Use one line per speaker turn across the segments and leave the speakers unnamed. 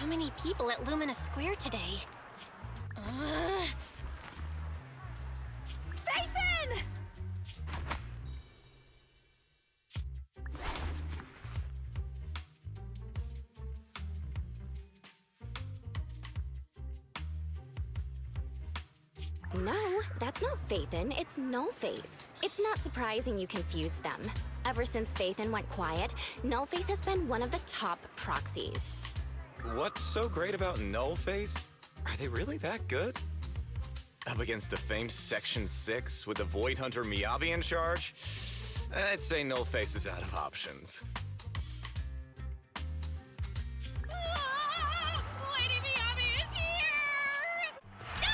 So many people at Luminous Square today. Phaethon!
No, that's not Phaethon, it's Nullface. It's not surprising you confused them. Ever since Phaethon went quiet, Nullface has been one of the top proxies.
What's so great about Nullface? Are they really that good? Up against the famed Section 6 with the Void Hunter Miyabi in charge? I'd say Nullface is out of options.
Lady Miyabi is here! The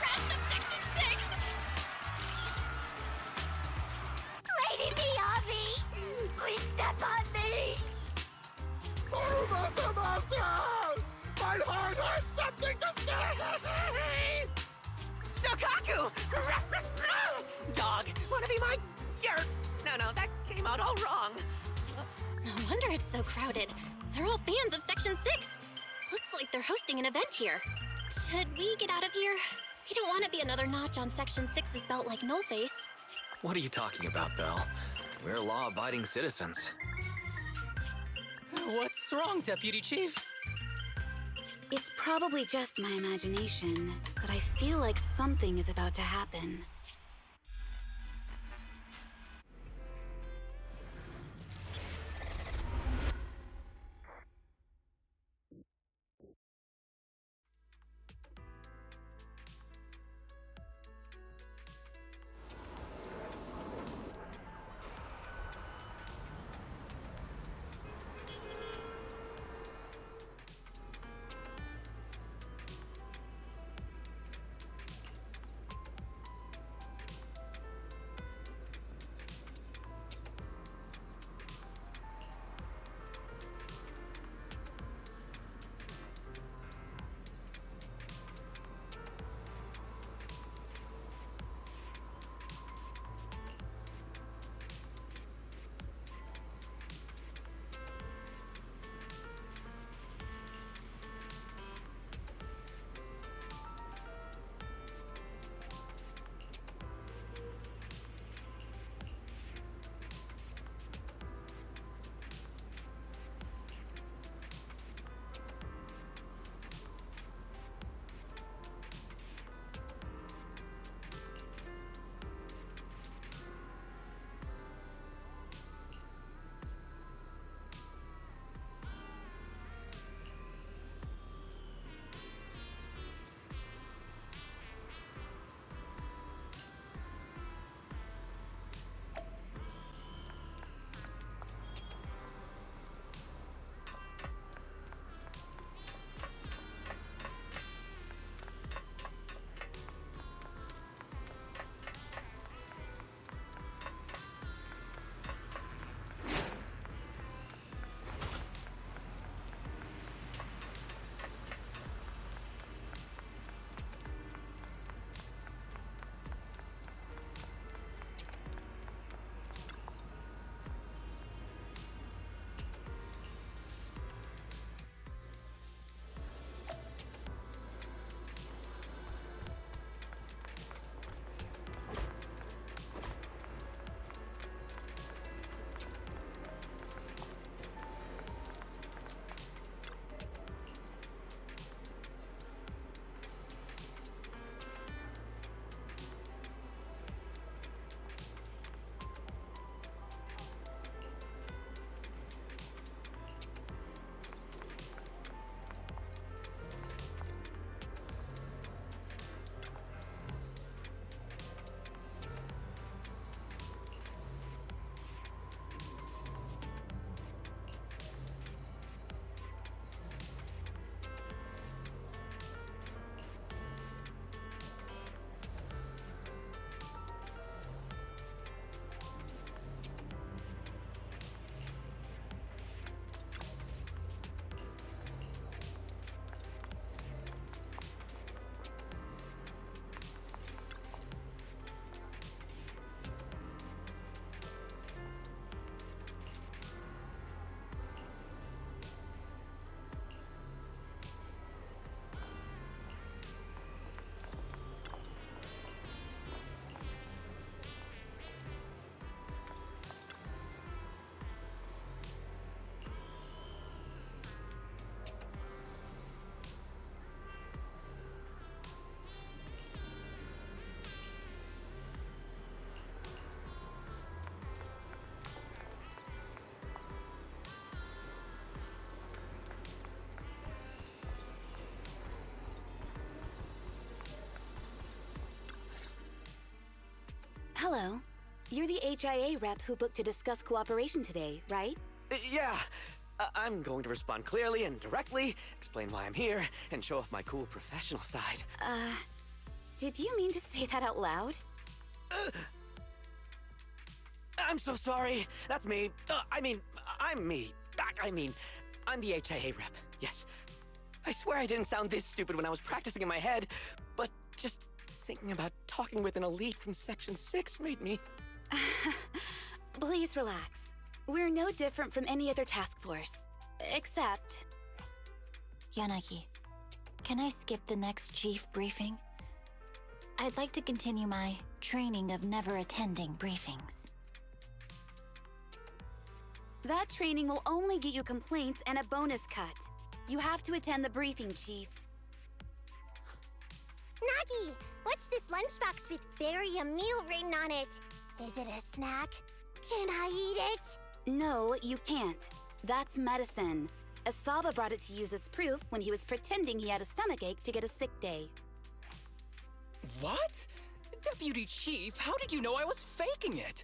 rest of Section 6! Lady Miyabi! Please step on me!
My heart has something to say! Shokaku! Dog, wanna be my... No, that came out all wrong.
No wonder it's so crowded. They're all fans of Section 6. Looks like they're hosting an event here. Should we get out of here? We don't want to be another notch on Section 6's belt like Nullface.
What are you talking about, Belle? We're law-abiding citizens.
What's wrong, Deputy Chief?
It's probably just my imagination, but I feel like something is about to happen. Hello. You're the HIA rep who booked to discuss cooperation today, right?
Yeah. I'm going to respond clearly and directly, explain why I'm here, and show off my cool professional side.
Did you mean to say that out loud?
I'm so sorry. That's me. I'm me. I'm the HIA rep. Yes. I swear I didn't sound this stupid when I was practicing in my head, but just thinking about talking with an elite from Section 6 made me...
Please relax. We're no different from any other task force. Except...
Yanagi, can I skip the next chief briefing? I'd like to continue my training of never attending briefings.
That training will only get you complaints and a bonus cut. You have to attend the briefing, Chief.
Nagi, what's this lunchbox with "bury a meal" written on it? Is it a snack? Can I eat it?
No, you can't. That's medicine. Asaba brought it to use as proof when he was pretending he had a stomachache to get a sick day.
What? Deputy Chief, how did you know I was faking it?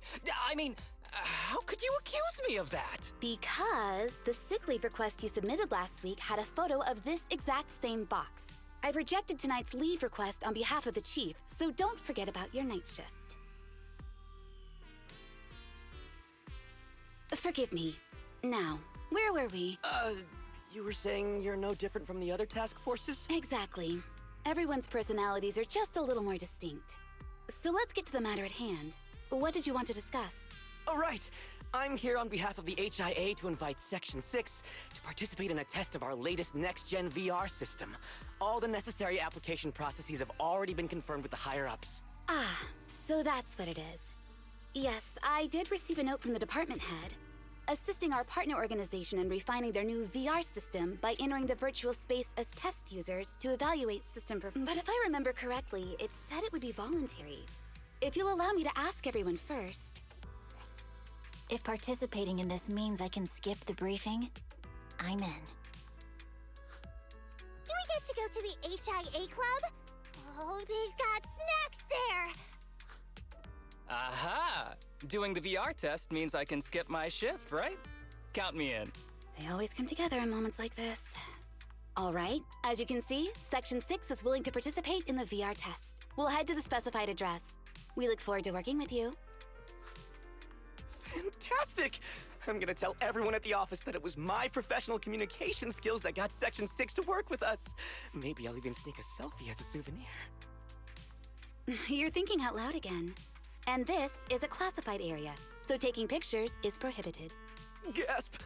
I mean, how could you accuse me of that?
Because the sick leave request you submitted last week had a photo of this exact same box. I've rejected tonight's leave request on behalf of the Chief, so don't forget about your night shift. Forgive me. Now, where were we?
You were saying you're no different from the other task forces?
Exactly. Everyone's personalities are just a little more distinct. So let's get to the matter at hand. What did you want to discuss?
All right. I'm here on behalf of the HIA to invite Section 6 to participate in a test of our latest next-gen VR system. All the necessary application processes have already been confirmed with the higher-ups.
Ah, so that's what it is. Yes, I did receive a note from the department head, assisting our partner organization in refining their new VR system by entering the virtual space as test users to evaluate system performance. But if I remember correctly, it said it would be voluntary. If you'll allow me to ask everyone first.
If participating in this means I can skip the briefing, I'm in.
Do we get to go to the HIA club? Oh, they've got snacks there!
Aha! Doing the VR test means I can skip my shift, right? Count me in.
They always come together in moments like this. All right, as you can see, Section 6 is willing to participate in the VR test. We'll head to the specified address. We look forward to working with you.
Fantastic! I'm gonna tell everyone at the office that it was my professional communication skills that got Section 6 to work with us. Maybe I'll even sneak a selfie as a souvenir.
You're thinking out loud again. And this is a classified area, so taking pictures is prohibited.
Gasp!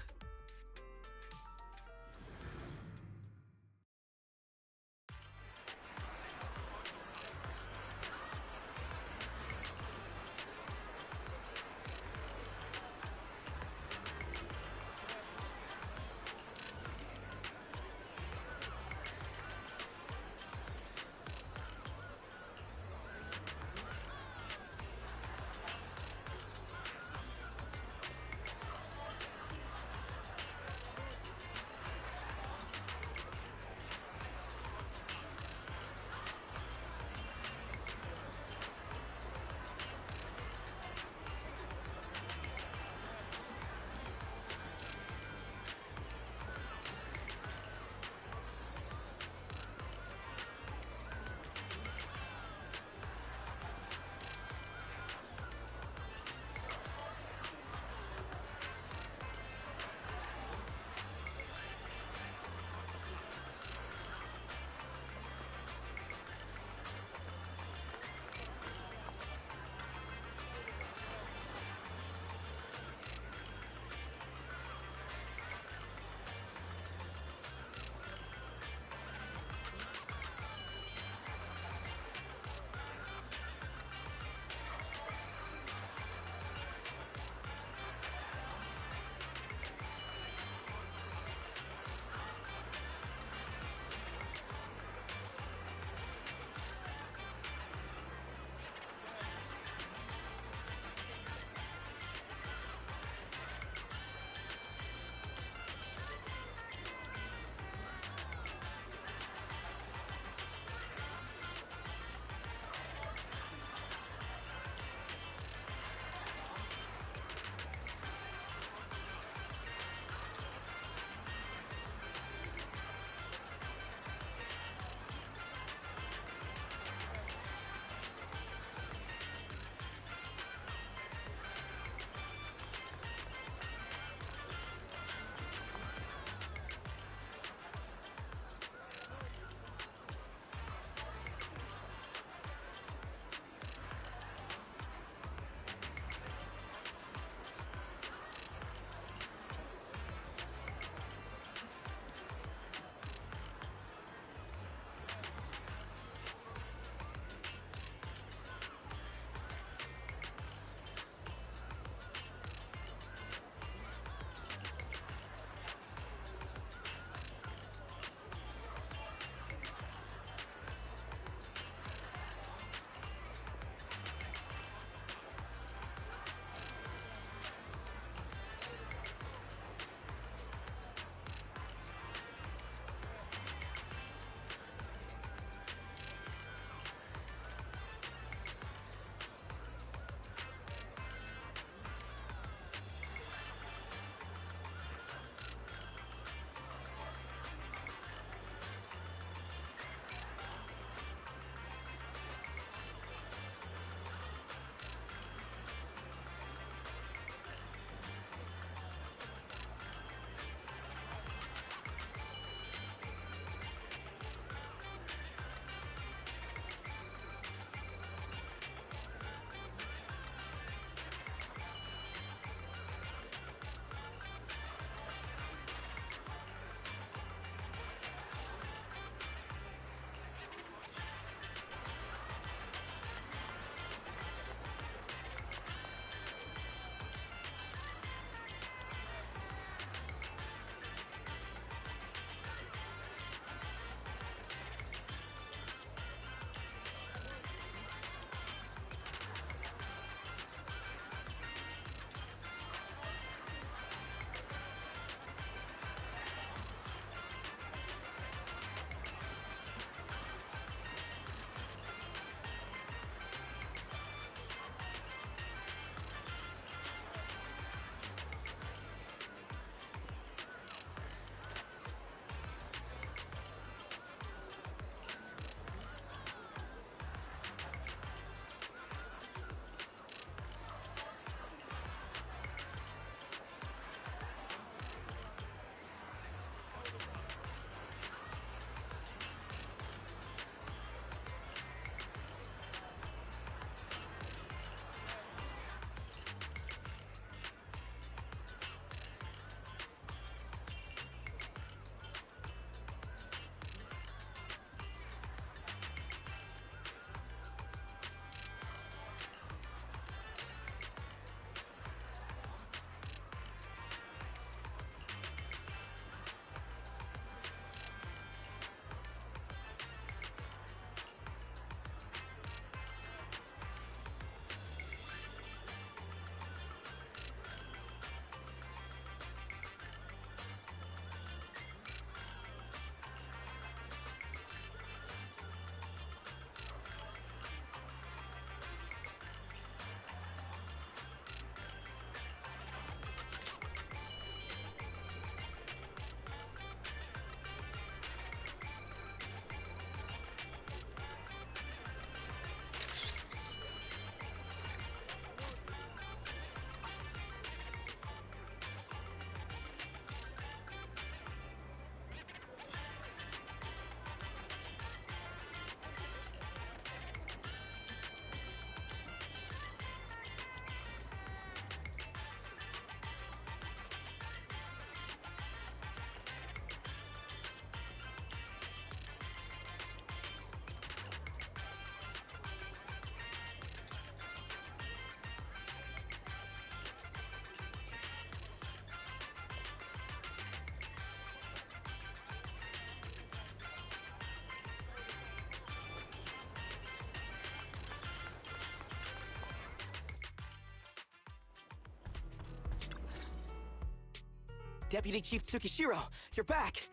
Deputy Chief Tsukishiro, you're back.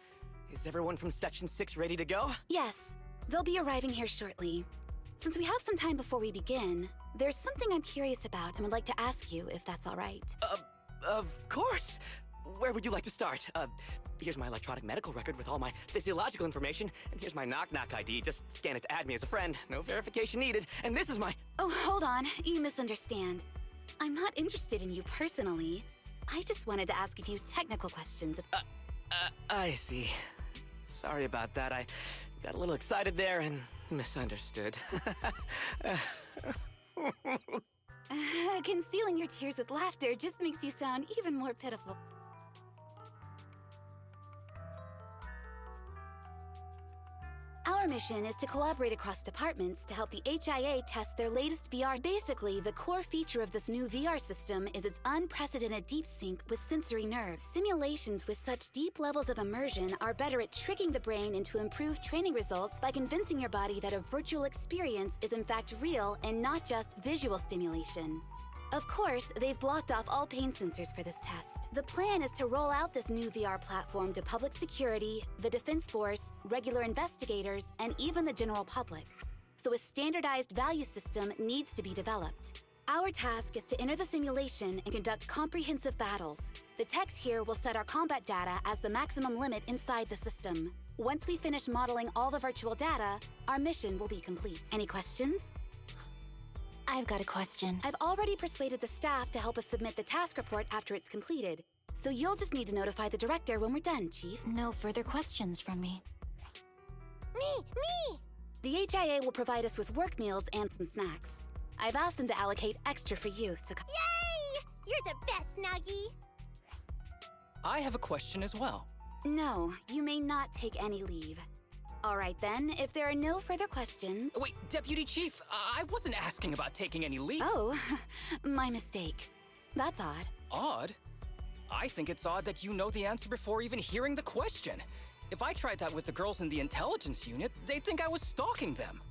Is everyone from Section 6 ready to go?
Yes, they'll be arriving here shortly. Since we have some time before we begin, there's something I'm curious about and would like to ask you if that's all right.
Of course. Where would you like to start? Here's my electronic medical record with all my physiological information, and here's my knock-knock ID. Just scan it to add me as a friend. No verification needed. And this is my...
Oh, hold on. You misunderstand. I'm not interested in you personally. I just wanted to ask a few technical questions.
I see. Sorry about that. I got a little excited there and misunderstood.
Concealing your tears with laughter just makes you sound even more pitiful. Our mission is to collaborate across departments to help the HIA test their latest VR. Basically, the core feature of this new VR system is its unprecedented deep sync with sensory nerves. Simulations with such deep levels of immersion are better at tricking the brain into improved training results by convincing your body that a virtual experience is in fact real and not just visual stimulation. Of course, they've blocked off all pain sensors for this test. The plan is to roll out this new VR platform to public security, the Defense Force, regular investigators, and even the general public. So a standardized value system needs to be developed. Our task is to enter the simulation and conduct comprehensive battles. The techs here will set our combat data as the maximum limit inside the system. Once we finish modeling all the virtual data, our mission will be complete. Any questions?
I've got a question.
I've already persuaded the staff to help us submit the task report after it's completed. So you'll just need to notify the director when we're done, Chief.
No further questions from me.
Me!
The HIA will provide us with work meals and some snacks. I've asked them to allocate extra for you, so...
Yay! You're the best, Nagi!
I have a question as well.
No, you may not take any leave. All right then, if there are no further questions...
Wait, Deputy Chief, I wasn't asking about taking any leave.
Oh, my mistake. That's odd.
Odd? I think it's odd that you know the answer before even hearing the question. If I tried that with the girls in the intelligence unit, they'd think I was stalking them.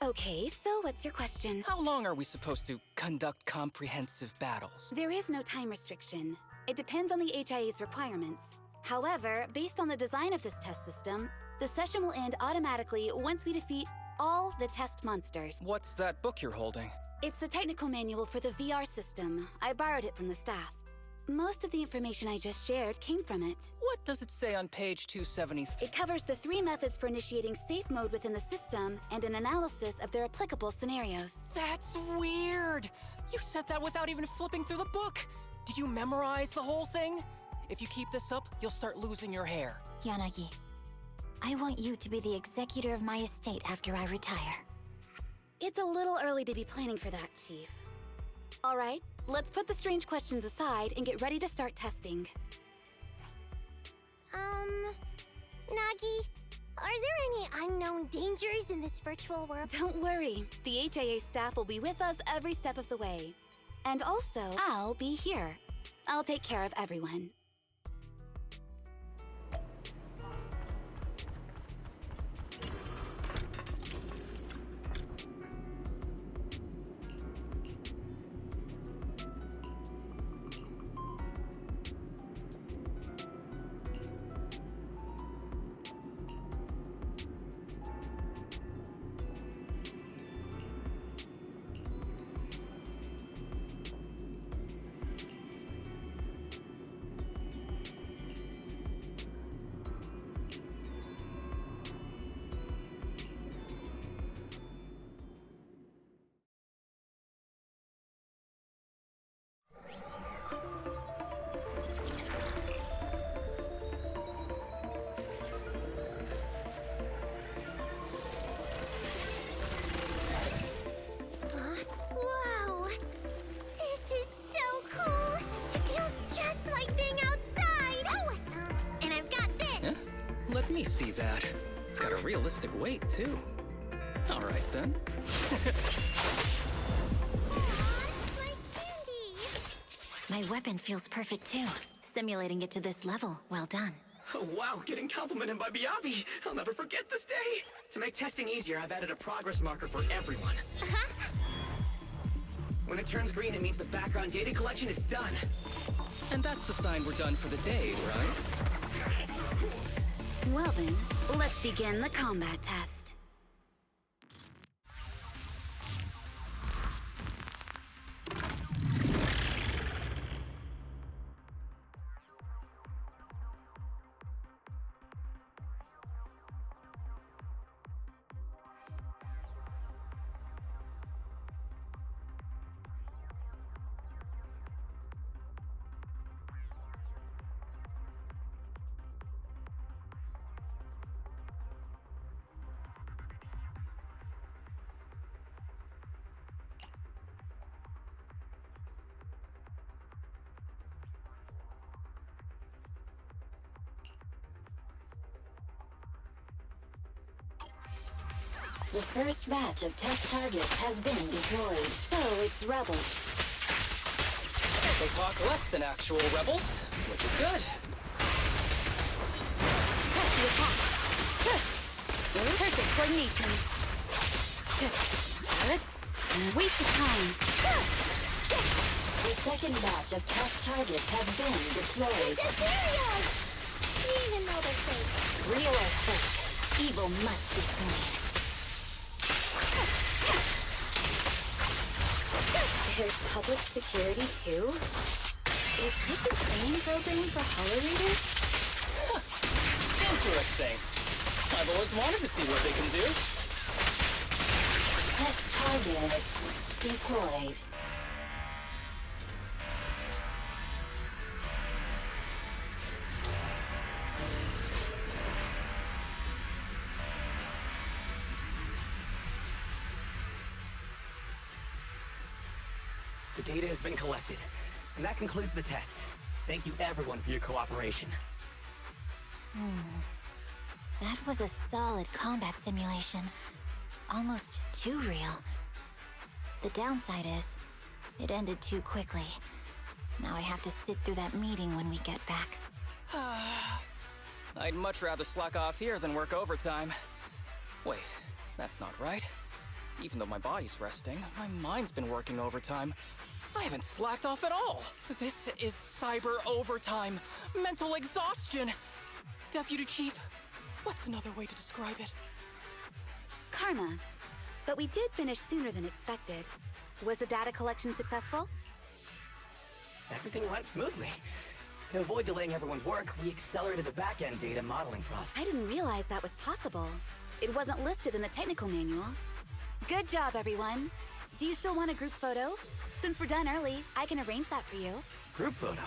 Okay, so what's your question?
How long are we supposed to conduct comprehensive battles?
There is no time restriction. It depends on the HIA's requirements. However, based on the design of this test system, the session will end automatically once we defeat all the test monsters.
What's that book you're holding?
It's the technical manual for the VR system. I borrowed it from the staff. Most of the information I just shared came from it.
What does it say on page 273?
It covers the 3 methods for initiating safe mode within the system and an analysis of their applicable scenarios.
That's weird! You said that without even flipping through the book! Did you memorize the whole thing? If you keep this up, you'll start losing your hair.
Yanagi, I want you to be the executor of my estate after I retire.
It's a little early to be planning for that, Chief. All right, let's put the strange questions aside and get ready to start testing.
Nagi, are there any unknown dangers in this virtual world?
Don't worry, the HIA staff will be with us every step of the way. And also, I'll be here. I'll take care of everyone.
Wow! This is so cool! It feels just like being outside! Oh! And I've got this!
Huh? Let me see that. It's got a realistic weight, too. All right, then.
My candy!
My weapon feels perfect too. Simulating it to this level, well done.
Oh, wow, getting complimented by Biabi. I'll never forget this day. To make testing easier, I've added a progress marker for everyone. When it turns green, it means the background data collection is done.
And that's the sign we're done for the day, right?
Well then, let's begin the combat test.
The first batch of test targets has been deployed.
So it's rebels.
They talk less than actual rebels, which is good.
Press the attack. Good. Perfect coordination. Good. Waste of time.
The second batch of test targets has been deployed.
The cereals! Even though they're fake.
Real or fake, evil must be slain.
There's public security too? Is this a training program for Hollow Readers?
Interesting. I've always wanted to see what they can do.
Test target deployed.
The data has been collected, and that concludes the test. Thank you everyone for your cooperation.
That was a solid combat simulation. Almost too real. The downside is, it ended too quickly. Now I have to sit through that meeting when we get back.
I'd much rather slack off here than work overtime. Wait, that's not right. Even though my body's resting, my mind's been working overtime. I haven't slacked off at all. This is cyber overtime. Mental exhaustion. Deputy Chief, what's another way to describe it?
Karma. But we did finish sooner than expected. Was the data collection successful?
Everything went smoothly. To avoid delaying everyone's work, we accelerated the back-end data modeling process.
I didn't realize that was possible. It wasn't listed in the technical manual. Good job, everyone. Do you still want a group photo? Since we're done early, I can arrange that for you.
Group photo?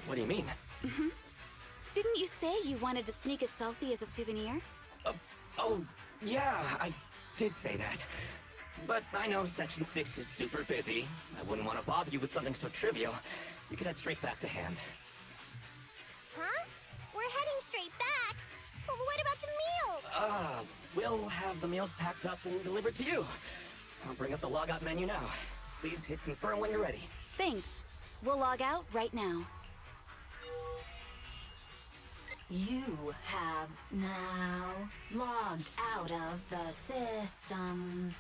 What do you mean?
Didn't you say you wanted to sneak a selfie as a souvenir?
Oh, yeah, I did say that. But I know Section 6 is super busy. I wouldn't want to bother you with something so trivial. You could head straight back to hand.
Huh? We're heading straight back. Well, what about the meal?
We'll have the meals packed up and delivered to you. I'll bring up the logout menu now. Please hit confirm when you're ready.
Thanks. We'll log out right now.
You have now logged out of the system.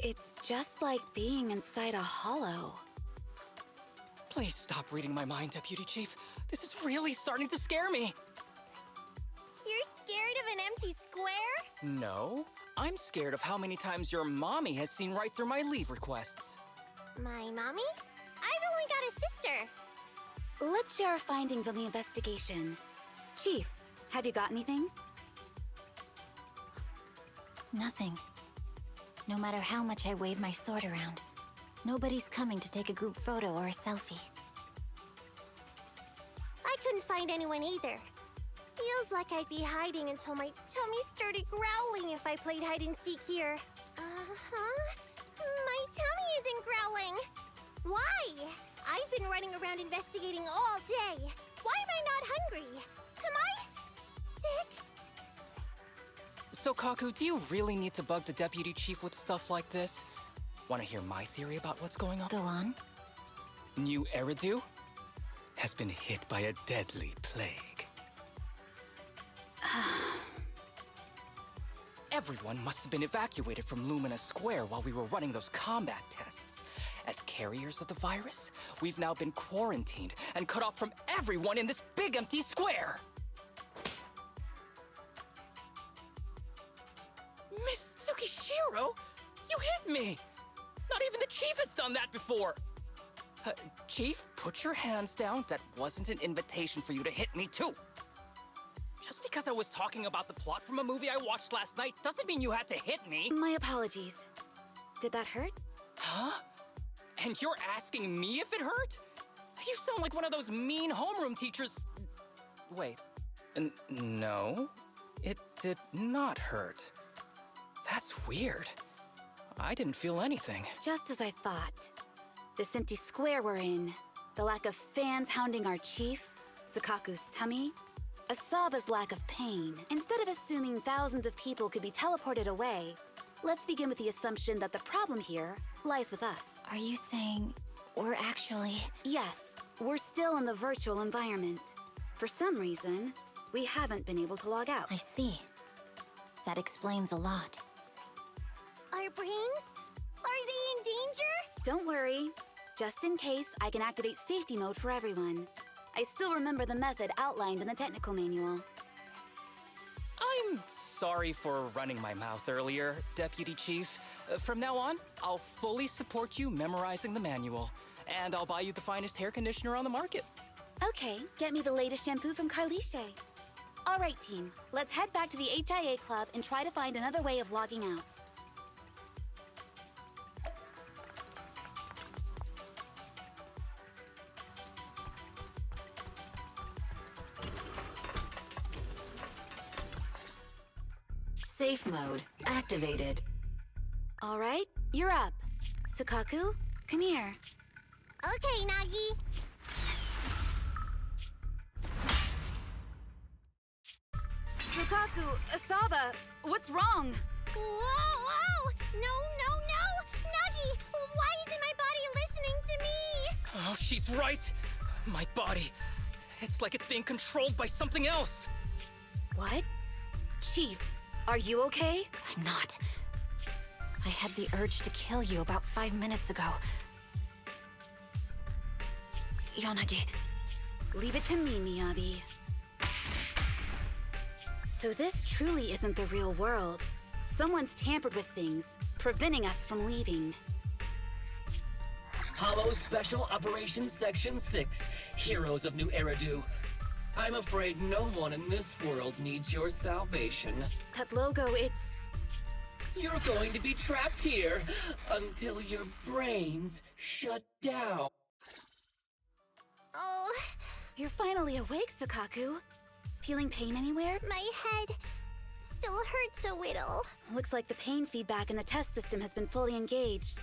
It's just like being inside a hollow.
Please stop reading my mind, Deputy Chief. This is really starting to scare me.
You're scared of an empty square?
No, I'm scared of how many times your mommy has seen right through my leave requests.
My mommy? I've only got a sister.
Let's share our findings on the investigation. Chief, have you got anything?
Nothing. No matter how much I wave my sword around, nobody's coming to take a group photo or a selfie.
I couldn't find anyone either. Feels like I'd be hiding until my tummy started growling if I played hide and seek here. Uh-huh. My tummy isn't growling. Why? I've been running around investigating all day. Why am I not hungry? Am I sick?
So, Kaku, do you really need to bug the Deputy Chief with stuff like this? Want to hear my theory about what's going on?
Go on.
New Eridu has been hit by a deadly plague. Everyone must have been evacuated from Lumina Square while we were running those combat tests. As carriers of the virus, we've now been quarantined and cut off from everyone in this big empty square. Miss Tsukishiro, you hit me! Not even the Chief has done that before! Chief, put your hands down. That wasn't an invitation for you to hit me too. Just because I was talking about the plot from a movie I watched last night doesn't mean you had to hit me.
My apologies. Did that hurt?
Huh? And you're asking me if it hurt? You sound like one of those mean homeroom teachers. Wait. No, it did not hurt. That's weird. I didn't feel anything.
Just as I thought. This empty square we're in, the lack of fans hounding our chief, Sukaku's tummy, Asaba's lack of pain. Instead of assuming thousands of people could be teleported away, let's begin with the assumption that the problem here lies with us.
Are you saying we're actually...
Yes, we're still in the virtual environment. For some reason, we haven't been able to log out.
I see. That explains a lot.
Our brains? Are they in danger?
Don't worry. Just in case, I can activate safety mode for everyone. I still remember the method outlined in the technical manual.
I'm sorry for running my mouth earlier, Deputy Chief. From now on, I'll fully support you memorizing the manual. And I'll buy you the finest hair conditioner on the market.
Okay, get me the latest shampoo from Carliche. All right, team. Let's head back to the HIA Club and try to find another way of logging out.
Safe mode activated.
All right, you're up. Sukaku, come here.
Okay, Nagi.
Sukaku, Asaba, what's wrong?
Whoa! No! Nagi, why isn't my body listening to me?
Oh, she's right. My body. It's like it's being controlled by something else.
What? Chief, are you okay?
I'm not. I had the urge to kill you about 5 minutes ago. Yanagi.
Leave it to me, Miyabi. So this truly isn't the real world. Someone's tampered with things, preventing us from leaving.
Hollow Special Operations Section 6, Heroes of New Eridu. I'm afraid no one in this world needs your salvation.
That logo, it's...
You're going to be trapped here until your brains shut down.
Oh,
You're finally awake, Sukaku. Feeling pain anywhere?
my head still hurts a little.
Looks like the pain feedback in the test system has been fully engaged.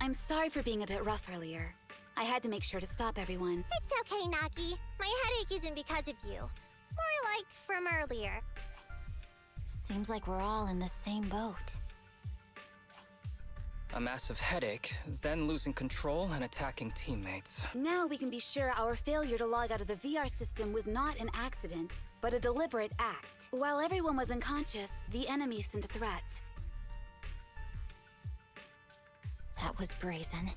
I'm sorry for being a bit rough earlier. I had to make sure to stop everyone.
It's okay, Nagi. My headache isn't because of you. More like from earlier.
Seems like we're all in the same boat.
A massive headache, then losing control and attacking teammates.
Now we can be sure our failure to log out of the VR system was not an accident, but a deliberate act. While everyone was unconscious, the enemy sent a threat.
That was brazen.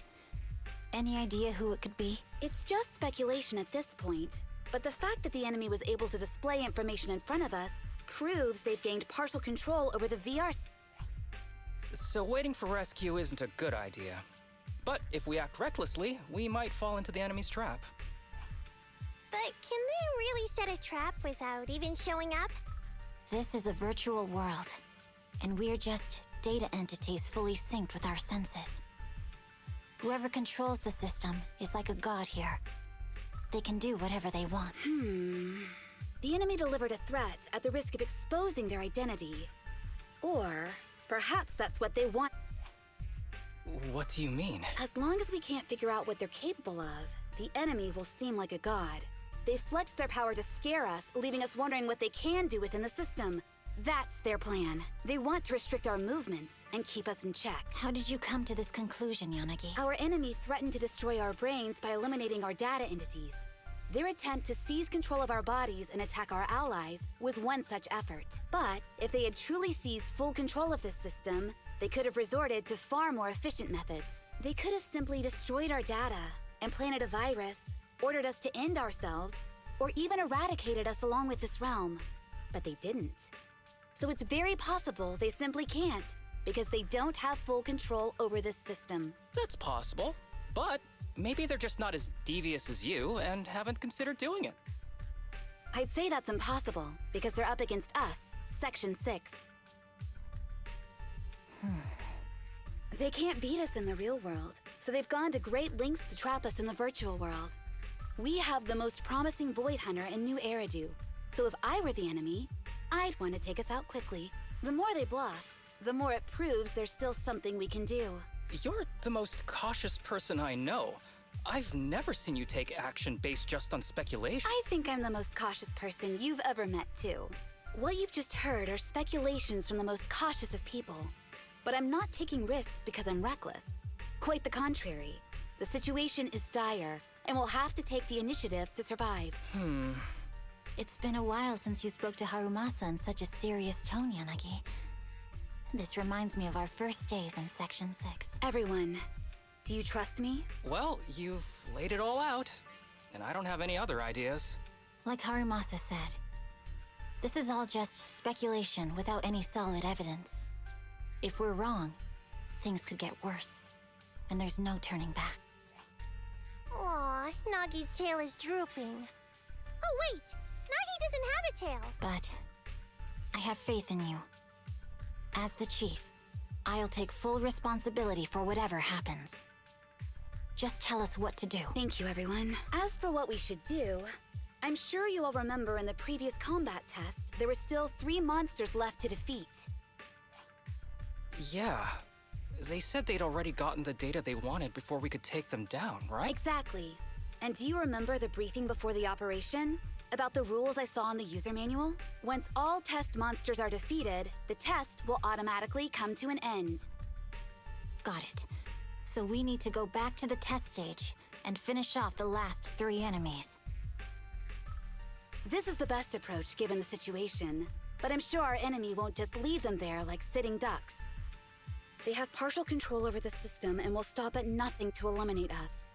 Any idea who it could be?
It's just speculation at this point, but the fact that the enemy was able to display information in front of us proves they've gained partial control over the VR.
So waiting for rescue isn't a good idea. But if we act recklessly, we might fall into the enemy's trap.
But can they really set a trap without even showing up?
This is a virtual world, and we're just data entities fully synced with our senses. Whoever controls the system is like a god here. They can do whatever they want.
The enemy delivered a threat at the risk of exposing their identity. Or perhaps that's what they want.
What do you mean?
As long as we can't figure out what they're capable of, the enemy will seem like a god. They flex their power to scare us, leaving us wondering what they can do within the system. That's their plan. They want to restrict our movements and keep us in check.
How did you come to this conclusion, Yanagi?
Our enemy threatened to destroy our brains by eliminating our data entities. Their attempt to seize control of our bodies and attack our allies was one such effort. But if they had truly seized full control of this system, they could have resorted to far more efficient methods. They could have simply destroyed our data, implanted a virus, ordered us to end ourselves, or even eradicated us along with this realm. But they didn't. So it's very possible they simply can't, because they don't have full control over this system.
That's possible, but maybe they're just not as devious as you and haven't considered doing it.
I'd say that's impossible, because they're up against us, Section 6. They can't beat us in the real world, so they've gone to great lengths to trap us in the virtual world. We have the most promising Void Hunter in New Eridu, so if I were the enemy, I'd want to take us out quickly. The more they bluff, the more it proves there's still something we can do.
You're the most cautious person I know. I've never seen you take action based just on speculation.
I think I'm the most cautious person you've ever met, too. What you've just heard are speculations from the most cautious of people. But I'm not taking risks because I'm reckless. Quite the contrary. The situation is dire, and we'll have to take the initiative to survive.
It's been a while since you spoke to Harumasa in such a serious tone, Yanagi. This reminds me of our first days in Section 6.
Everyone, do you trust me?
Well, you've laid it all out, and I don't have any other ideas.
Like Harumasa said, this is all just speculation without any solid evidence. If we're wrong, things could get worse, and there's no turning back.
Aw, Nagi's tail is drooping. Oh wait! Nagi doesn't have a tail!
But I have faith in you. As the chief, I'll take full responsibility for whatever happens. Just tell us what to do.
Thank you, everyone. As for what we should do, I'm sure you all remember in the previous combat test, there were still 3 monsters left to defeat.
Yeah. They said they'd already gotten the data they wanted before we could take them down, right?
Exactly. And do you remember the briefing before the operation? About the rules I saw in the user manual? Once all test monsters are defeated, the test will automatically come to an end.
Got it. So we need to go back to the test stage and finish off the last 3 enemies.
This is the best approach given the situation, but I'm sure our enemy won't just leave them there like sitting ducks. They have partial control over the system and will stop at nothing to eliminate us.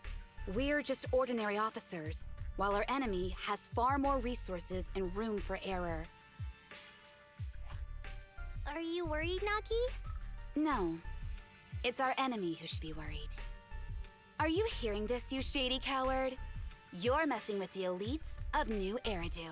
We're just ordinary officers, while our enemy has far more resources and room for error.
Are you worried, Nagi?
No. It's our enemy who should be worried. Are you hearing this, you shady coward? You're messing with the elites of New Eridu.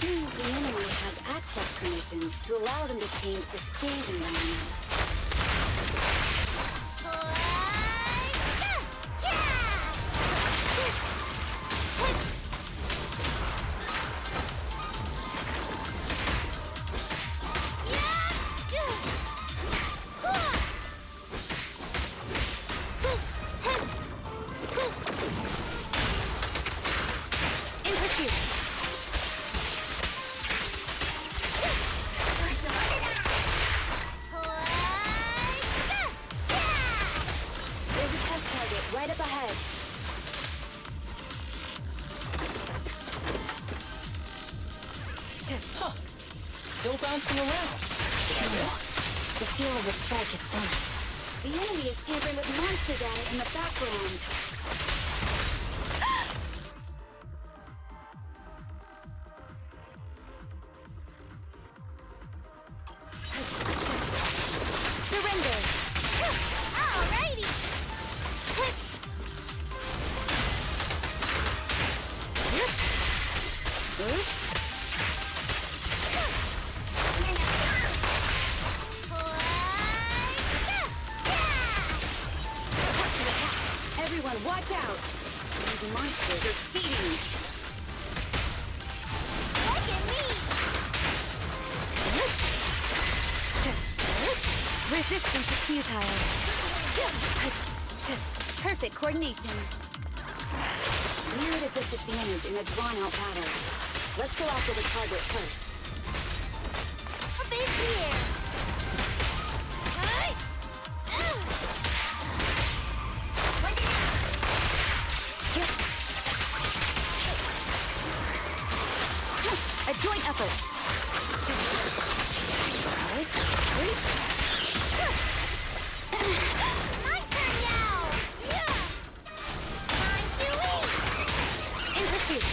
The enemy has access permissions to allow them to change the stage environment. right up ahead.
Huh. Still bouncing around. Did I miss?
The feel of the strike is funny.
The enemy is tampering with monster data in the background. Surrender!
Alrighty!
Everyone, watch out! These monsters are feeding me.
Look at me!
Resistance is futile. Perfect coordination. We're at a disadvantage in a drawn-out battle. Let's go after the target first.
A bit here! Hi!
A joint effort.
My turn now! Yeah! Time to eat!
In pursuit.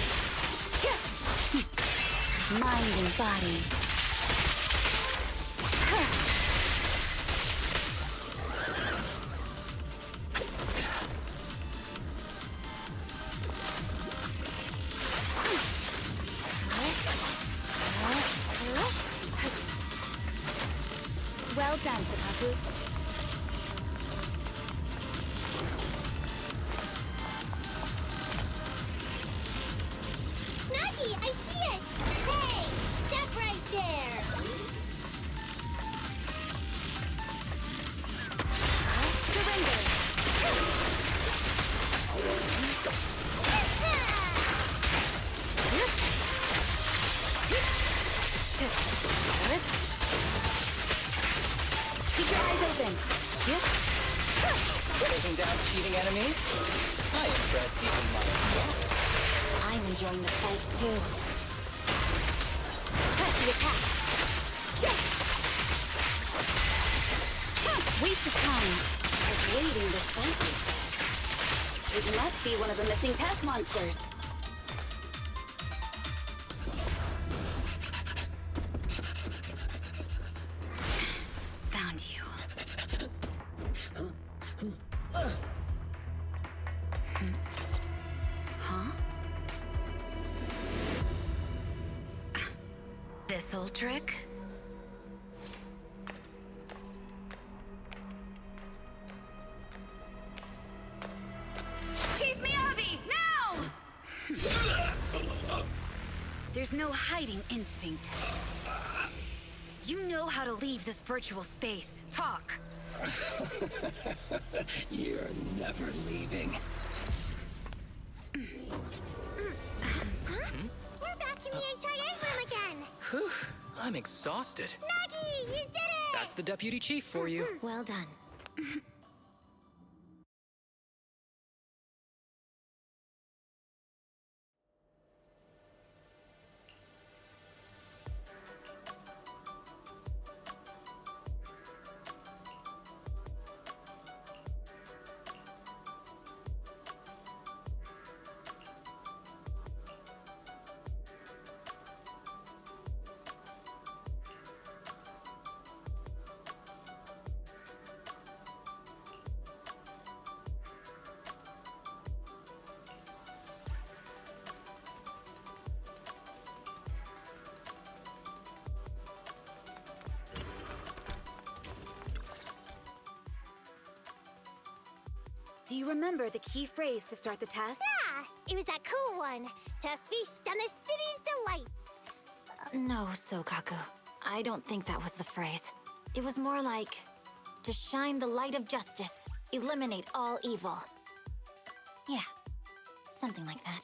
Mind and body. Well done, Sakaku.
Nagi, I see it! Hey! Step right there!
Surrender. Keep your eyes open.
Taking down cheating enemies? I impress even my...
I'm enjoying the fight too.
Press the attack. Waste of time. Avoiding the fight. It must be one of the missing test monsters. Found you. Huh? This old trick? Chief Miyabi, now! There's no hiding instinct. You know how to leave this virtual space. Talk.
You're never leaving.
We're back in the HIA room again!
Whew, I'm exhausted.
Nagi, you did it!
That's the deputy chief for you.
Well done.
Do you remember the key phrase to start the test?
Yeah! It was that cool one. To feast on the city's delights.
No, Sokaku. I don't think that was the phrase. It was more like, to shine the light of justice, eliminate all evil. Yeah, something like that.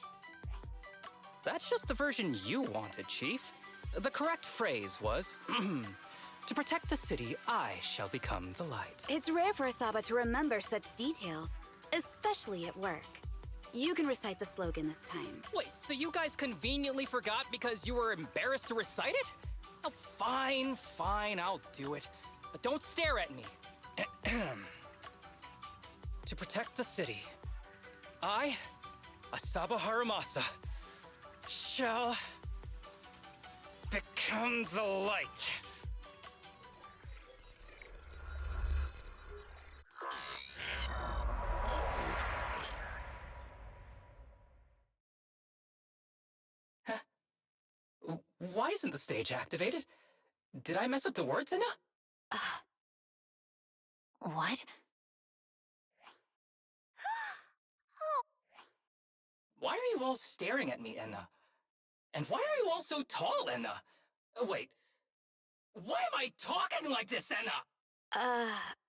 That's just the version you wanted, Chief. The correct phrase was, to protect the city, I shall become the light.
It's rare for Asaba to remember such details, especially especially at work. You can recite the slogan this time.
Wait, so you guys conveniently forgot because you were embarrassed to recite it? Oh, fine, I'll do it. But don't stare at me. To protect the city, I, Asaba Harumasa, shall become the light. Huh? Why isn't the stage activated? Did I mess up the words, Inna?
What?
Why are you all staring at me, Enna? And why are you all so tall, Enna? Wait, why am I talking like this, Enna?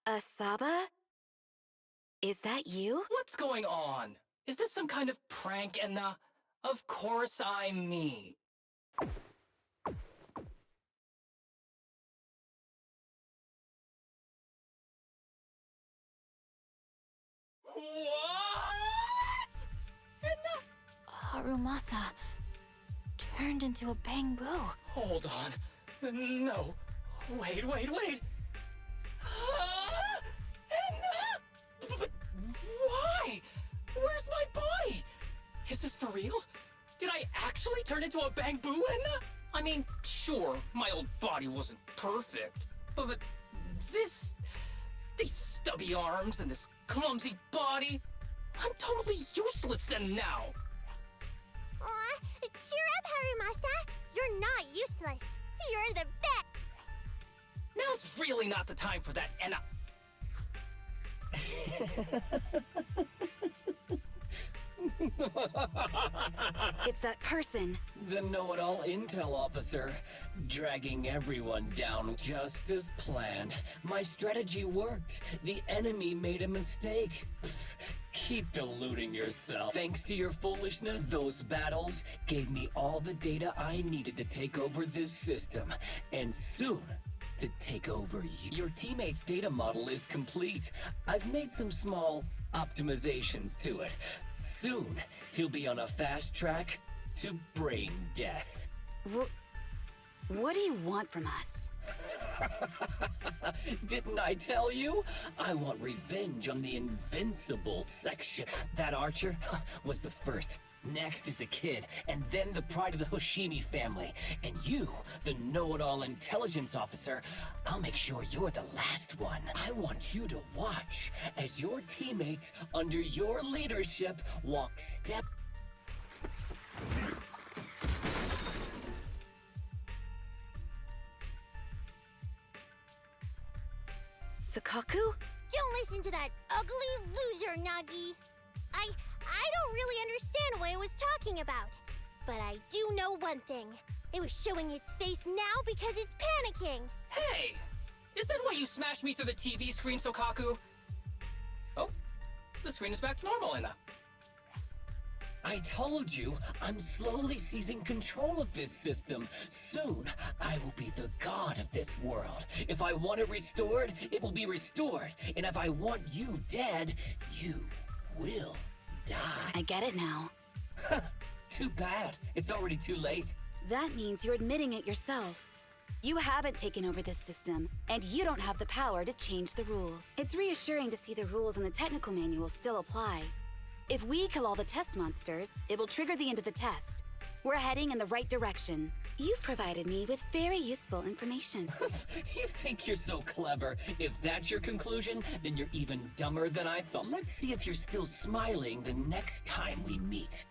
Asaba? Is that you?
What's going on? Is this some kind of prank, Enna? Of course I'm me. What? Enna?
Harumasa turned into a bamboo.
Hold on. No. Wait. Enna? But why? Where's my body? Is this for real? Did I actually turn into a bamboo, Enna? I mean, sure, my old body wasn't perfect, but these stubby arms and this clumsy body, I'm totally useless now.
Aw, cheer up, Harumasa. You're not useless. You're the best.
Now's really not the time for that, Enna.
It's that person.
The know-it-all intel officer, dragging everyone down just as planned. My strategy worked. The enemy made a mistake. Pfft, keep deluding yourself. Thanks to your foolishness, those battles gave me all the data I needed to take over this system. And soon, to take over you. Your teammate's data model is complete. I've made some small optimizations to it. Soon, he'll be on a fast track to brain death.
What do you want from us?
Didn't I tell you? I want revenge on the invincible section. That archer was the first. Next is the kid, and then the pride of the Hoshimi family. And you, the know-it-all intelligence officer, I'll make sure you're the last one. I want you to watch as your teammates under your leadership walk step...
Sukaku?
Don't listen to that ugly loser, Nagi. I don't really understand what it was talking about. But I do know one thing. It was showing its face now because it's panicking.
Hey! Is that why you smashed me through the TV screen, Sokaku? Oh, the screen is back to normal, Enna.
I told you, I'm slowly seizing control of this system. Soon, I will be the god of this world. If I want it restored, it will be restored. And if I want you dead, you will die.
I get it now.
Too bad. It's already too late.
That means you're admitting it yourself. You haven't taken over this system, and you don't have the power to change the rules. It's reassuring to see the rules in the technical manual still apply. If we kill all the test monsters, it will trigger the end of the test. We're heading in the right direction. You've provided me with very useful information.
You think you're so clever. If that's your conclusion, then you're even dumber than I thought. Let's see if you're still smiling the next time we meet.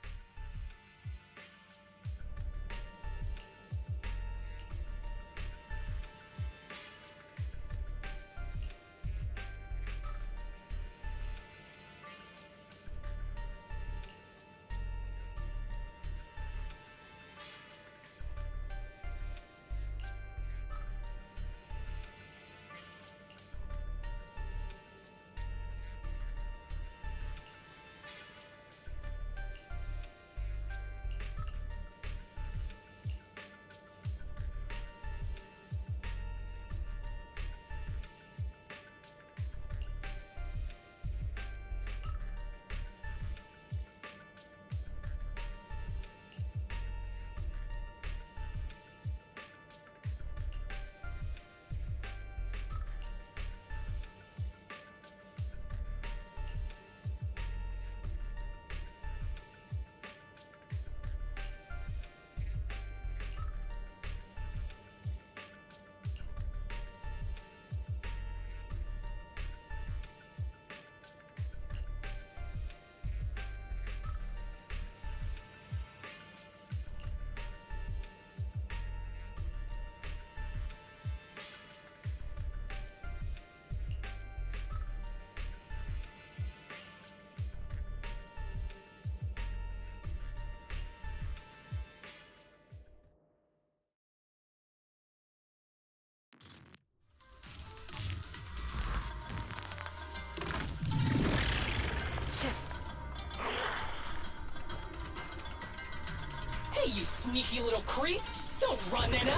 Hey, you sneaky little creep! Don't run, Nena!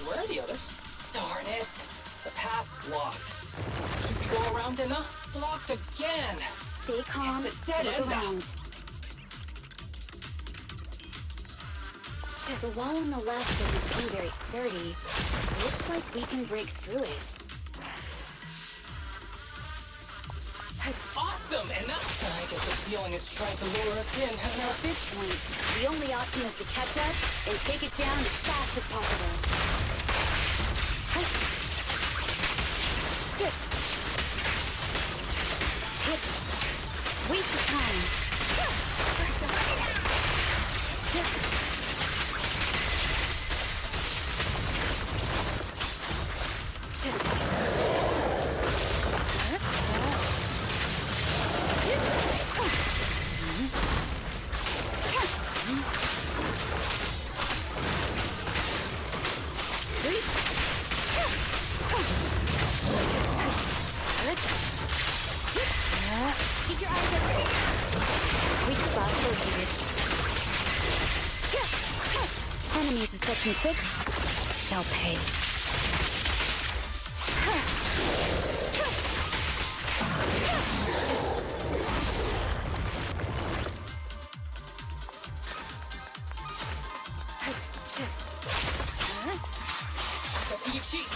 Where are the others? Darn it! The path's blocked. Should we go around, Nena? Blocked again!
Stay calm.
It's a dead
Look
end now.
around. The wall on the left doesn't seem very sturdy. Looks like we can break through it.
Awesome, Nena! I get the feeling it's trying to lure us in.
At this point, the only option is to catch up and take it down as fast as possible. Shit. Waste of time. Keep your eyes open. Weak spot located. Enemies of Section 6 shall pay.
Deputy Chief!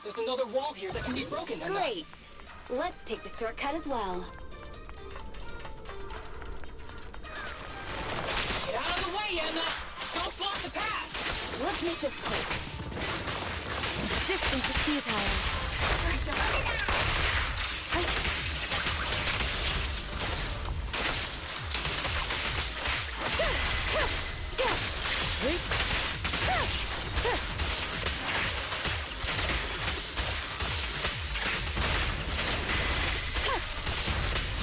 There's another wall here that can be broken, Nena.
Great. Let's take the shortcut as well.
Get out of the way, Nena! Don't block the path!
Let's make this quick. Distance is futile.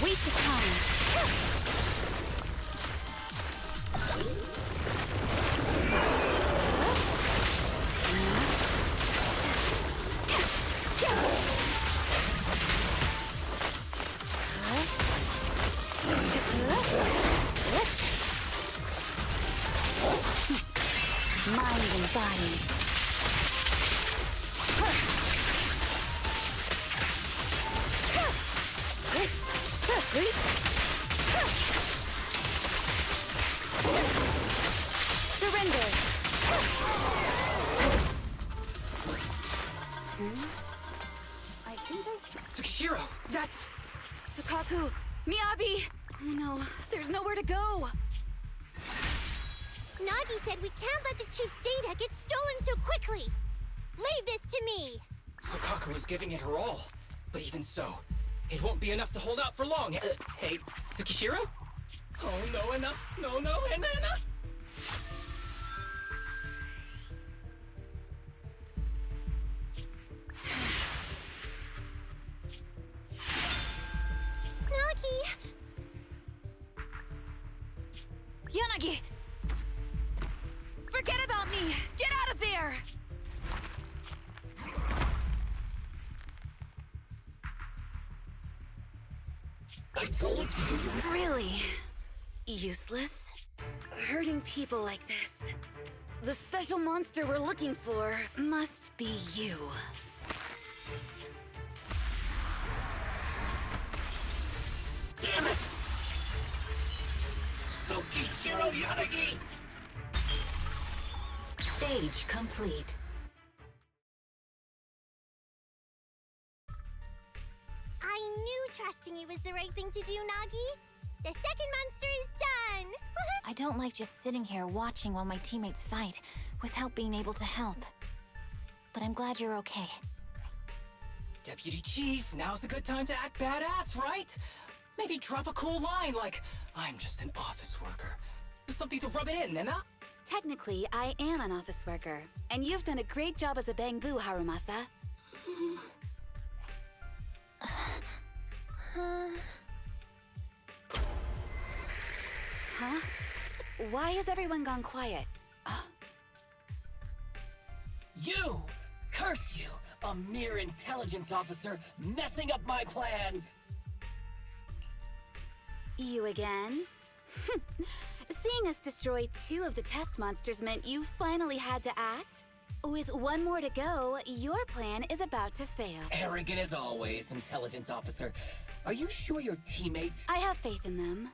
Waste of time. Mind and body. Surrender. I think
Tsukishiro, that's...
Sukaku, Miyabi. Oh no, there's nowhere to go.
Nagi said we can't let the chief's data get stolen so quickly. Leave this to me.
Sukaku is giving it her all. But even so, it won't be enough to hold out for long. Hey, Tsukishiro? Oh, no, Anna. No, Anna.
Nagi!
Yanagi! Forget about me! Get out of there!
I told you.
Really? Useless? Hurting people like this. The special monster we're looking for must be you.
Damn it! Tsukishiro Yanagi!
Stage complete.
I knew trusting you was the right thing to do, Nagi. The second monster is done!
I don't like just sitting here watching while my teammates fight without being able to help. But I'm glad you're okay.
Deputy Chief, now's a good time to act badass, right? Maybe drop a cool line like, I'm just an office worker. Something to rub it in, Nena?
Technically, I am an office worker, and you've done a great job as a bangbu, Harumasa. Huh? Why has everyone gone quiet?
You! Curse you! A mere intelligence officer messing up my plans!
You again? Seeing us destroy 2 of the test monsters meant you finally had to act? With 1 more to go, your plan is about to fail.
Arrogant as always, intelligence officer. Are you sure your teammates...
I have faith in them.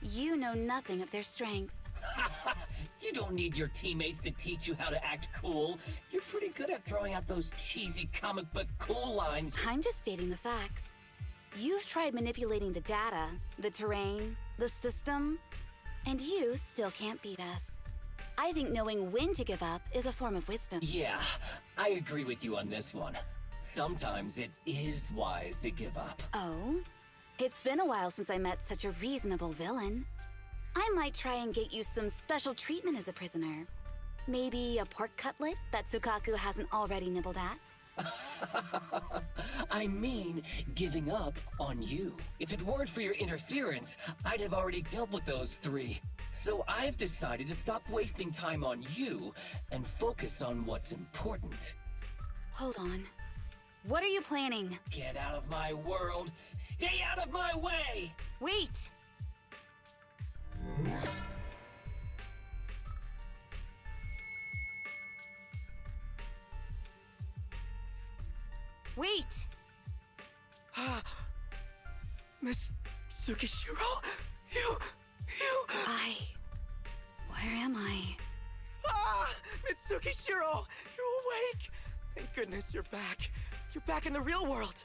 You know nothing of their strength.
You don't need your teammates to teach you how to act cool. You're pretty good at throwing out those cheesy comic book cool lines.
I'm just stating the facts. You've tried manipulating the data, the terrain, the system, and you still can't beat us. I think knowing when to give up is a form of wisdom.
Yeah, I agree with you on this one. Sometimes it is wise to give up.
Oh? It's been a while since I met such a reasonable villain. I might try and get you some special treatment as a prisoner. Maybe a pork cutlet that Tsukaku hasn't already nibbled at?
I mean, giving up on you. If it weren't for your interference, I'd have already dealt with those 3. So I've decided to stop wasting time on you and focus on what's important.
Hold on. What are you planning?
Get out of my world! Stay out of my way!
Wait! Wait!
Miss Tsukishiro? You...
Where am I?
Ah! Mitsuki Shiro! You're awake! Thank goodness you're back. You're back in the real world.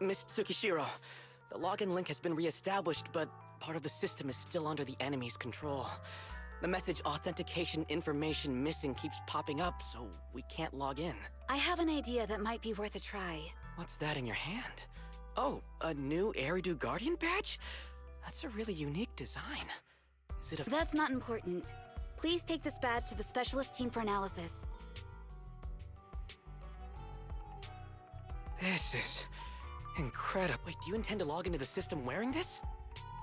Miss Tsukishiro, the login link has been re-established, but part of the system is still under the enemy's control. The message authentication information missing keeps popping up, so we can't log in.
I have an idea that might be worth a try.
What's that in your hand? Oh, a new Eridu Guardian badge? That's a really unique design. Is it a...
That's not important. Please take this badge to the specialist team for analysis.
This is incredible. Wait, do you intend to log into the system wearing this?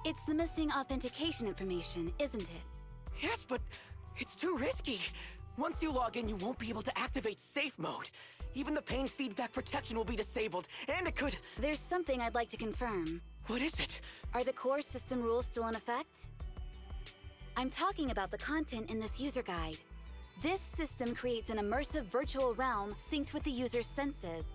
It's the missing authentication information, isn't it?
Yes, but it's too risky. Once you log in, you won't be able to activate safe mode. Even the pain feedback protection will be disabled, and it could...
There's something I'd like to confirm.
What is it?
Are the core system rules still in effect? I'm talking about the content in this user guide. This system creates an immersive virtual realm synced with the user's senses.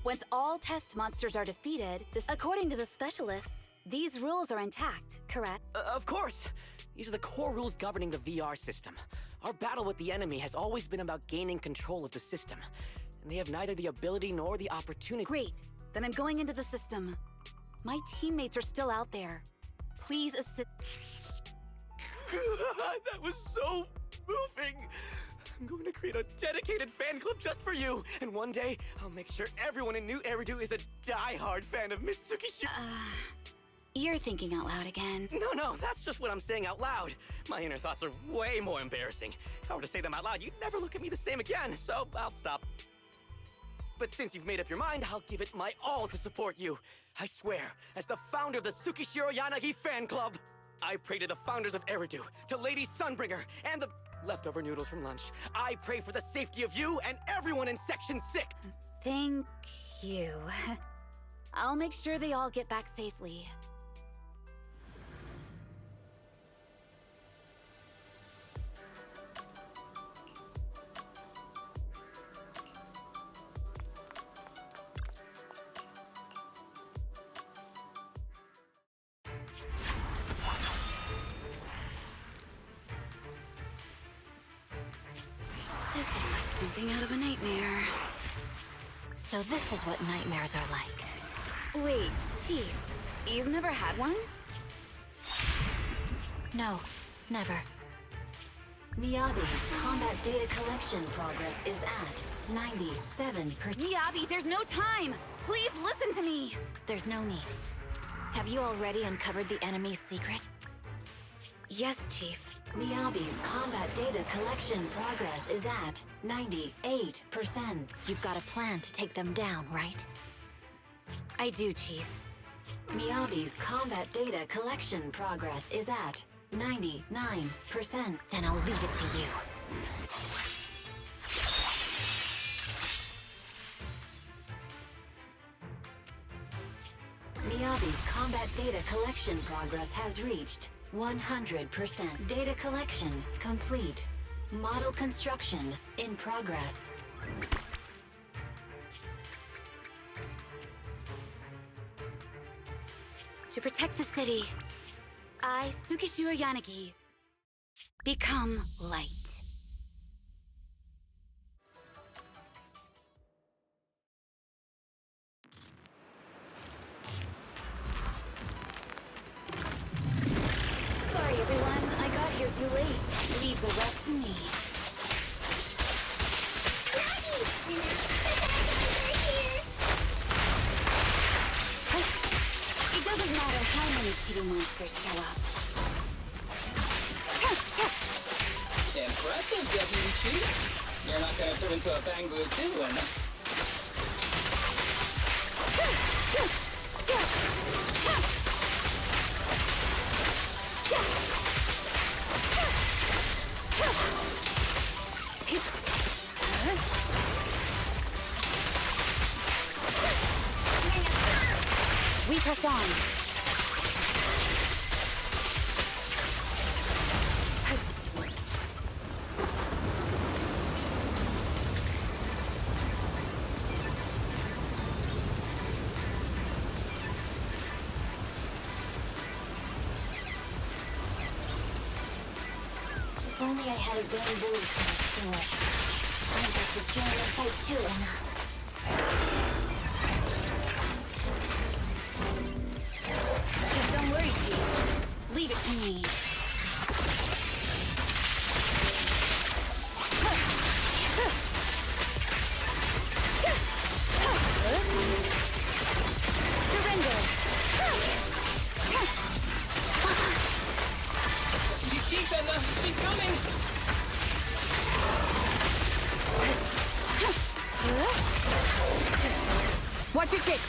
Once all test monsters are defeated, according to the specialists, these rules are intact, correct?
Of course! These are the core rules governing the VR system. Our battle with the enemy has always been about gaining control of the system. And they have neither the ability nor the opportunity...
Great. Then I'm going into the system. My teammates are still out there. Please assist...
That was so moving! I'm going to create a dedicated fan club just for you, and one day, I'll make sure everyone in New Eridu is a die-hard fan of Miss Tsukishiro.
You're thinking out loud again.
No, that's just what I'm saying out loud. My inner thoughts are way more embarrassing. If I were to say them out loud, you'd never look at me the same again, so I'll stop. But since you've made up your mind, I'll give it my all to support you. I swear, as the founder of the Tsukishiro Yanagi fan club, I pray to the founders of Eridu, to Lady Sunbringer, and the leftover noodles from lunch. I pray for the safety of you and everyone in Section 6.
Thank you. I'll make sure they all get back safely. This is like something out of a nightmare.
So this is what nightmares are like.
Wait, Chief, you've never had one?
No, never. Miyabi's combat data collection progress is at 97%.
Miyabi, there's no time! Please listen to me!
There's no need. Have you already uncovered the enemy's secret?
Yes, Chief.
Miyabi's combat data collection progress is at 98%. You've got a plan to take them down, right?
I do, Chief.
Miyabi's combat data collection progress is at 99%. Then I'll leave it to you. Miyabi's combat data collection progress has reached 100%. Data collection complete. Model construction in progress.
To protect the city, I, Tsukishiro Yanagi, become light. Sorry, everyone. I got here too late. Leave the rest to me. It doesn't matter how many cheating monsters show up.
Impressive, Deputy Chief. You're not gonna turn into a bang boo penguin.
We press on.
If only I had a bamboo sword. I'd get to join the fight too, Anna.
Watch your six.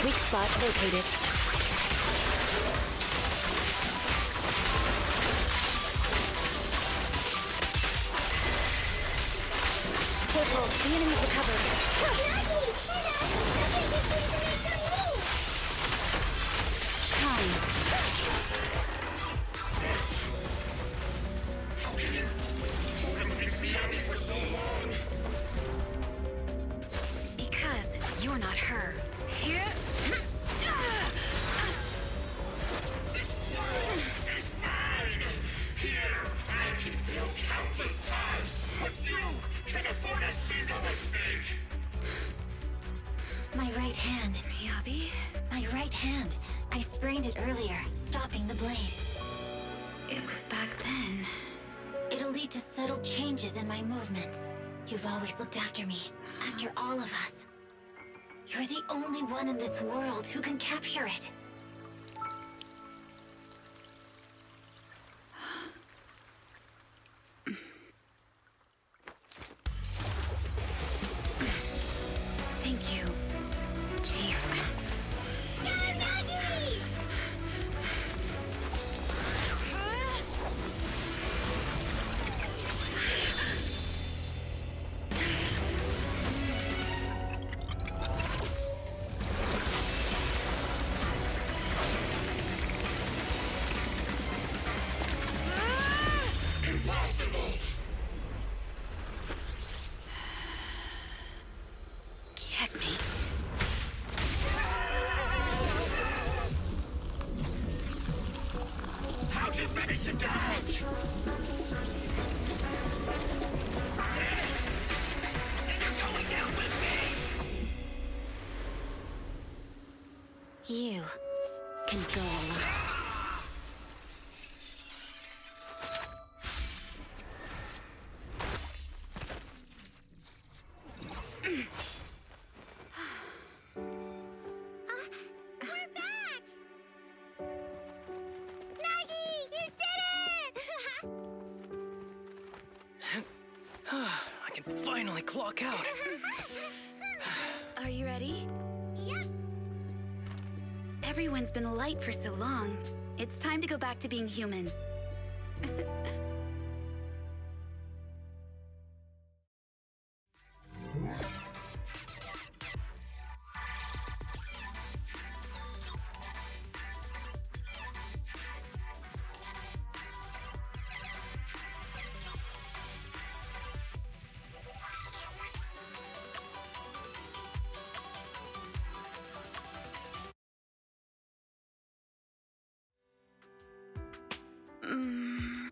Weak spot located. Careful, the enemy's recovered. Time. Because you're not her. Here.
This world is mine! Here, I can fail countless times, but you can afford a single mistake!
My right hand.
Miyabi?
My right hand. I sprained it earlier, stopping the blade.
It was back then.
It'll lead to subtle changes in my movements. You've always looked after me, after all of us. You're the only one in this world who can capture it.
Thank you, Chief.
Impossible!
Checkmate.
How'd you manage to dodge? And you're going down with me!
You can go alone.
We're back! Nagi, you did it!
I can finally clock out.
Are you ready?
Yep.
Everyone's been light for so long. It's time to go back to being human.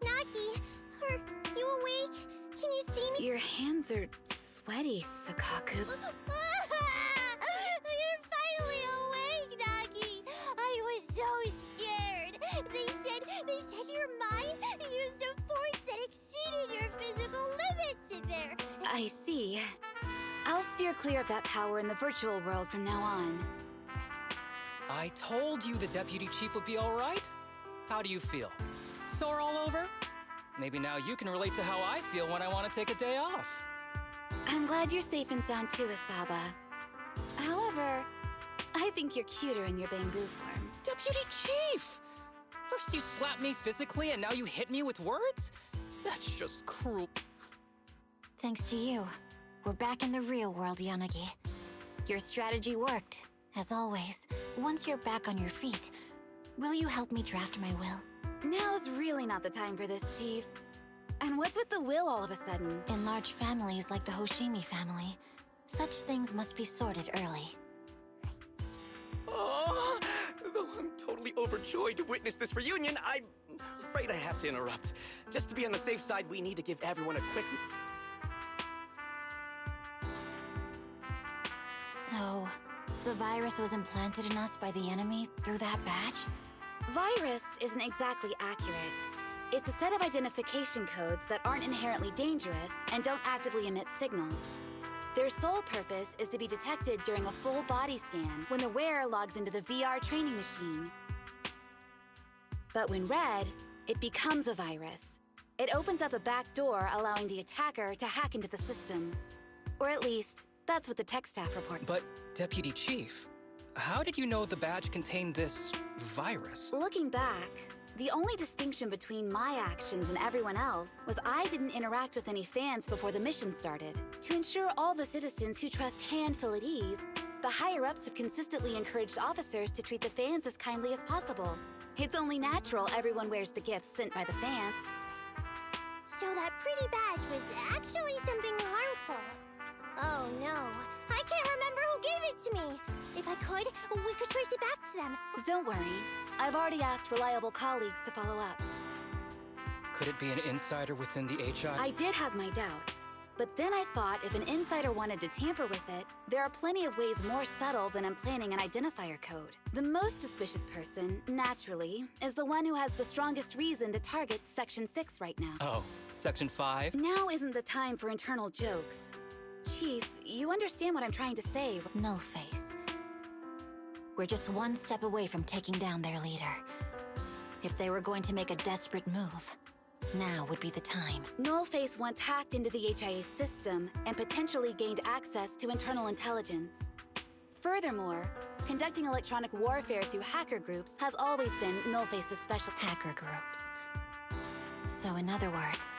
Nagi, are you awake? Can you see me?
Your hands are sweaty, Sakaku.
You're finally awake, Nagi! I was so scared! They said your mind used a force that exceeded your physical limits in there!
I see. I'll steer clear of that power in the virtual world from now on.
I told you the deputy chief would be all right. How do you feel? Sore all over? Maybe now you can relate to how I feel when I want to take a day off.
I'm glad you're safe and sound too, Asaba. However, I think you're cuter in your bamboo form.
Deputy Chief! First you slap me physically and now you hit me with words? That's just cruel.
Thanks to you, we're back in the real world, Yanagi. Your strategy worked, as always. Once you're back on your feet, will you help me draft my will?
Now's really not the time for this, Chief. And what's with the will all of a sudden?
In large families like the Hoshimi family, such things must be sorted early.
Oh, though I'm totally overjoyed to witness this reunion, I'm afraid I have to interrupt. Just to be on the safe side, we need to give everyone a quick...
So, the virus was implanted in us by the enemy through that badge?
Virus isn't exactly accurate. It's a set of identification codes that aren't inherently dangerous and don't actively emit signals. Their sole purpose is to be detected during a full body scan when the wearer logs into the VR training machine. But when read, it becomes a virus. It opens up a back door, allowing the attacker to hack into the system. Or at least, that's what the tech staff reported.
But, Deputy Chief, how did you know the badge contained this virus?
Looking back, the only distinction between my actions and everyone else was I didn't interact with any fans before the mission started. To ensure all the citizens who trust hand feel at ease, the higher-ups have consistently encouraged officers to treat the fans as kindly as possible. It's only natural everyone wears the gifts sent by the fan.
So that pretty badge was actually something harmful. Oh no, I can't remember who gave it to me. If I could, we could trace it back to them.
Don't worry. I've already asked reliable colleagues to follow up.
Could it be an insider within the HI?
I did have my doubts. But then I thought if an insider wanted to tamper with it, there are plenty of ways more subtle than implanting an identifier code. The most suspicious person, naturally, is the one who has the strongest reason to target Section 6 right now.
Oh, Section 5?
Now isn't the time for internal jokes. Chief, you understand what I'm trying to say.
Nullface. We're just one step away from taking down their leader. If they were going to make a desperate move, now would be the time.
Nullface once hacked into the HIA system and potentially gained access to internal intelligence. Furthermore, conducting electronic warfare through hacker groups has always been Nullface's special...
Hacker groups. So in other words,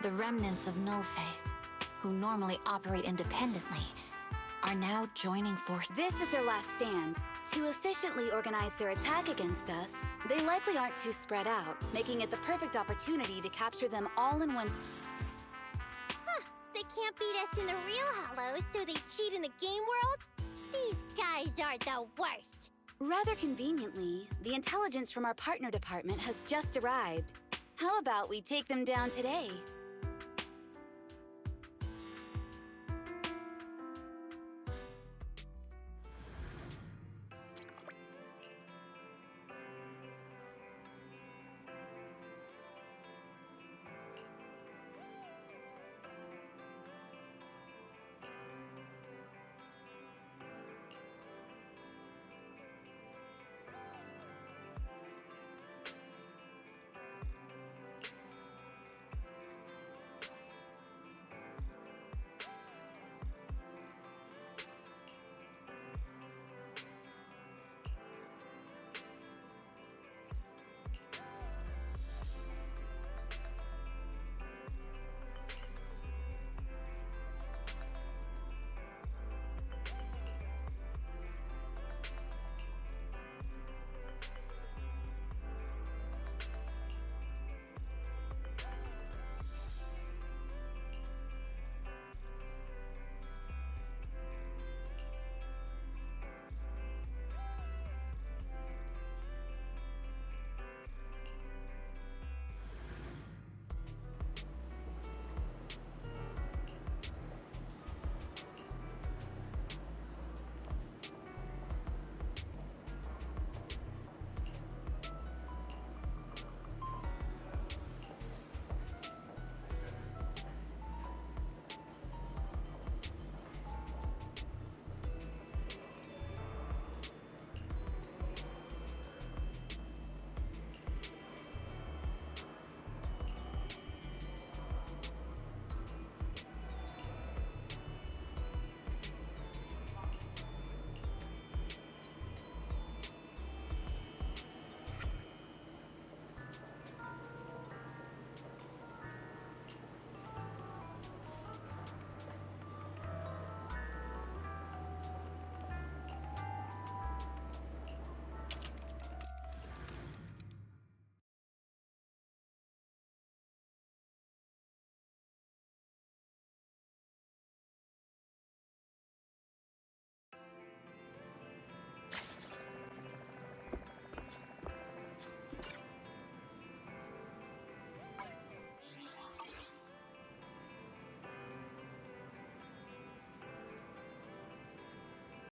the remnants of Nullface, who normally operate independently, are now joining forces.
This is their last stand. To efficiently organize their attack against us, they likely aren't too spread out, making it the perfect opportunity to capture them all in one...
Huh, they can't beat us in the real Hollows, so they cheat in the game world? These guys are the worst.
Rather conveniently, the intelligence from our partner department has just arrived. How about we take them down today?